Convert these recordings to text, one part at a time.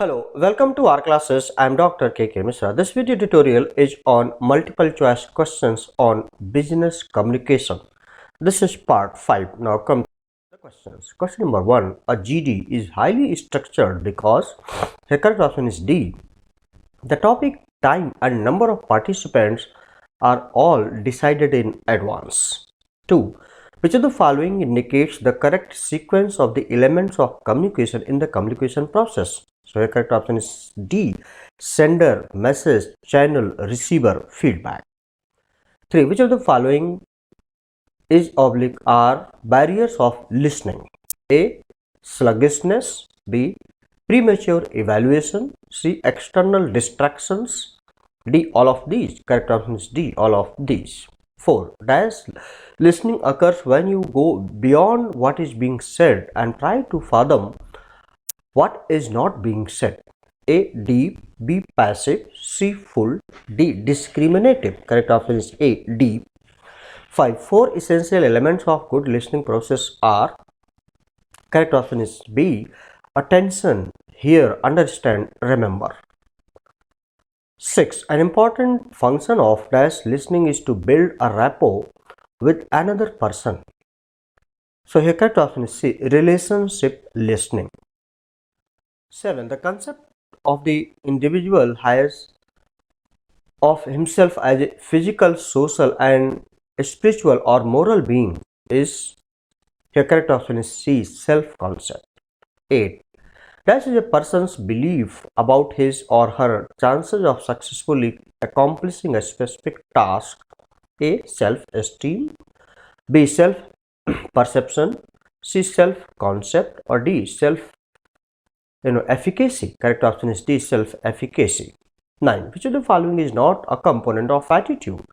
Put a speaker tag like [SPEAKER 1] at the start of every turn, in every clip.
[SPEAKER 1] Hello, welcome to our classes. I am Dr. K.K. Misra. This video tutorial is on multiple choice questions on business communication. This is part 5. Now come to the questions. Question number 1. A GD is highly structured because the correct option is D. The topic, time and number of participants are all decided in advance. 2. Which of the following indicates the correct sequence of the elements of communication in the communication process? So the correct option is D. Sender, message, channel, receiver, feedback. 3. Which of the following is oblique are barriers of listening? A. Sluggishness. B. Premature evaluation. C. External distractions. D. All of these. Correct option is D. All of these. 4. Listening occurs when you go beyond what is being said and try to fathom what is not being said. A. Deep. B. Passive. C. Full. D. Discriminative. Correct option is A. Deep. 5. 4 essential elements of good listening process are. Correct option is B. Attention, hear, understand, remember. 6. An important function of listening is to build a rapport with another person. So here correct option is C. Relationship listening. 7. The concept of the individual has of himself as a physical, social and spiritual or moral being is. Here correct option is C. Self-concept. 8. That is a person's belief about his or her chances of successfully accomplishing a specific task. A. Self-esteem. B. Self-perception. C. Self-concept. Or D. Efficacy. Correct option is D. Self-efficacy. 9. Which of the following is not a component of attitude?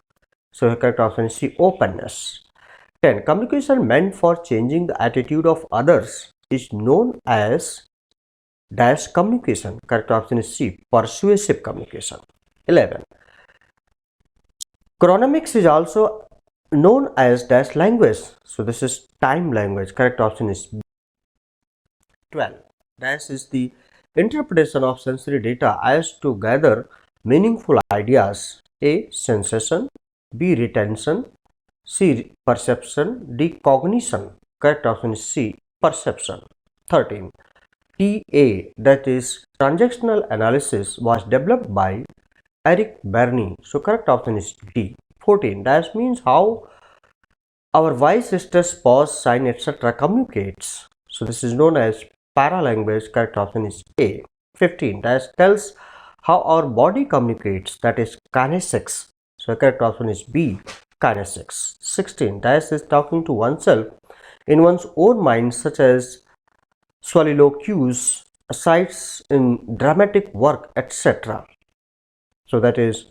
[SPEAKER 1] So the correct option is C. Openness. 10. Communication meant for changing the attitude of others is known as communication. Correct option is C. Persuasive communication. 11. Chronomics is also known as language. So this is time language. Correct option is B. 12. Is the interpretation of sensory data as to gather meaningful ideas. A. Sensation. B. Retention. C. Perception. D. Cognition. Correct option is C. Perception. 13. TA, that is transactional analysis, was developed by Eric Berne. So correct option is D. 14. That means how our voice, stress, pause, sign, etc. communicates. So this is known as paralanguage. Correct option is A. 15. That tells how our body communicates, that is kinesics. So correct option is B. Kinesics. 16. That is talking to oneself in one's own mind, such as soliloquies, asides in dramatic work, etc. So that is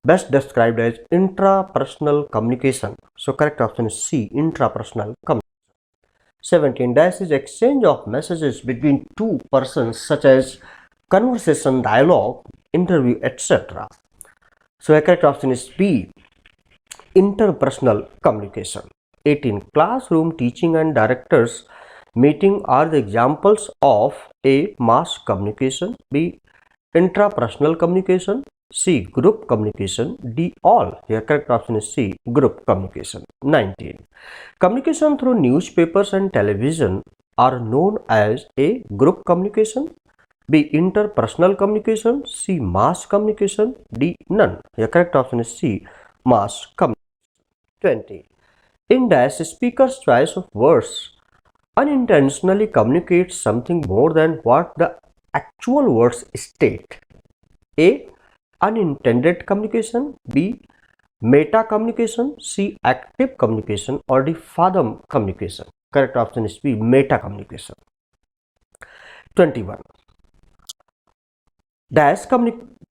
[SPEAKER 1] best described as intrapersonal communication. So correct option is C. Intrapersonal communication. 17. Is exchange of messages between two persons, such as conversation, dialogue, interview, etc. So the correct option is B. Interpersonal communication. 18. Classroom teaching and directors meeting are the examples of A. Mass communication. B. Intrapersonal communication. C. Group communication. D. All. Here correct option is C. Group communication. 19. Communication through newspapers and television are known as A. Group communication. B. Interpersonal communication. C. Mass communication. D. None. Here correct option is C. Mass communication. 20. In speaker's choice of words unintentionally communicates something more than what the actual words state. A. Unintended communication. B. Meta communication. C. Active communication. Or D. Fathom communication. Correct option is B. Meta communication. 21.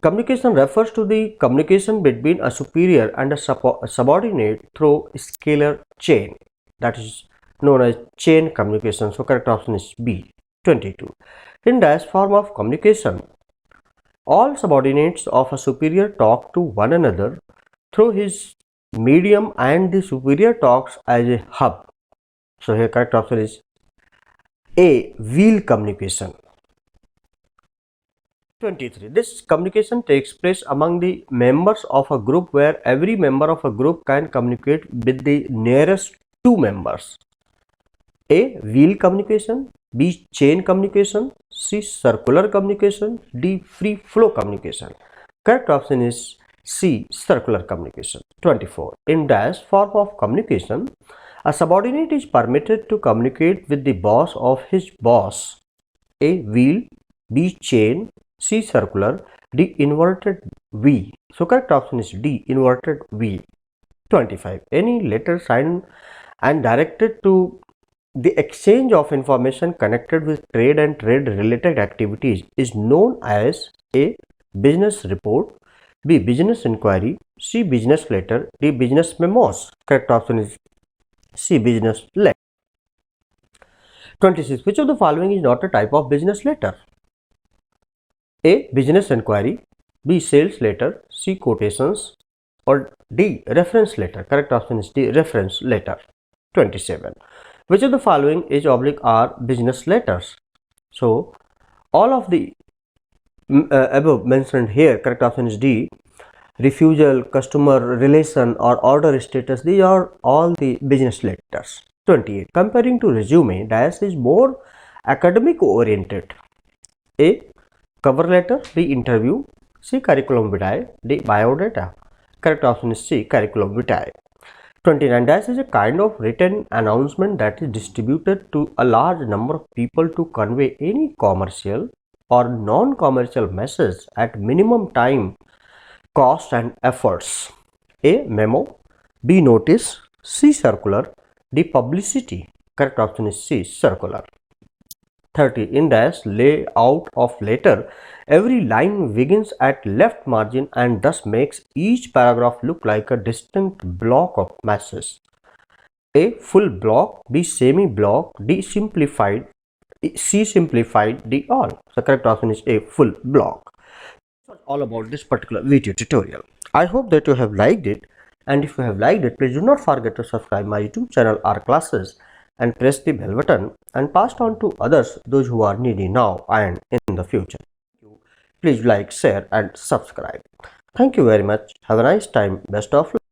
[SPEAKER 1] Communication refers to the communication between a superior and a subordinate through scalar chain, that is known as chain communication. So correct option is B. 22. In this form of communication, all subordinates of a superior talk to one another through his medium and the superior talks as a hub. So here correct option is A. Wheel communication. 23. This communication takes place among the members of a group where every member of a group can communicate with the nearest two members. A. Wheel communication. B. Chain communication. C. Circular communication. D. Free flow communication. Correct option is C. Circular communication. 24. In dash form of communication, a subordinate is permitted to communicate with the boss of his boss. A. Wheel. B. Chain. C. Circular. D. Inverted V. So correct option is D. Inverted V. 25. Any letter signed and directed to the exchange of information connected with trade and trade related activities is known as A. Business report. B. Business inquiry. C. Business letter. D. Business memos. Correct option is C. Business letter. 26. Which of the following is not a type of business letter? A. Business inquiry. B. Sales letter. C. Quotations. Or D. Reference letter. Correct option is D. Reference letter. 27. Which of the following is oblique are business letters? So, all of the above mentioned here, correct option is D. Refusal, customer relation or order status, these are all the business letters. 28. Comparing to resume, dash is more academic oriented. A. Cover letter. B. Interview. C. Curriculum vitae. D. Biodata. Correct option is C. Curriculum vitae. 29. Dash is a kind of written announcement that is distributed to a large number of people to convey any commercial or non-commercial message at minimum time, cost and efforts. A. Memo. B. Notice. C. Circular. D. Publicity. Correct option is C. Circular. 30. In dash layout of letter, every line begins at left margin and thus makes each paragraph look like a distinct block of message. A. Full block. B. Semi block. D. Simplified. C. Simplified. D. All. The correct option is A. Full block. That's all about this particular video tutorial. I hope that you have liked it, and if you have liked it, please do not forget to subscribe my YouTube channel R Classes and press the bell button and pass on to others, those who are needy now and in the future. Please like, share and subscribe. Thank you very much. Have a nice time. Best of luck.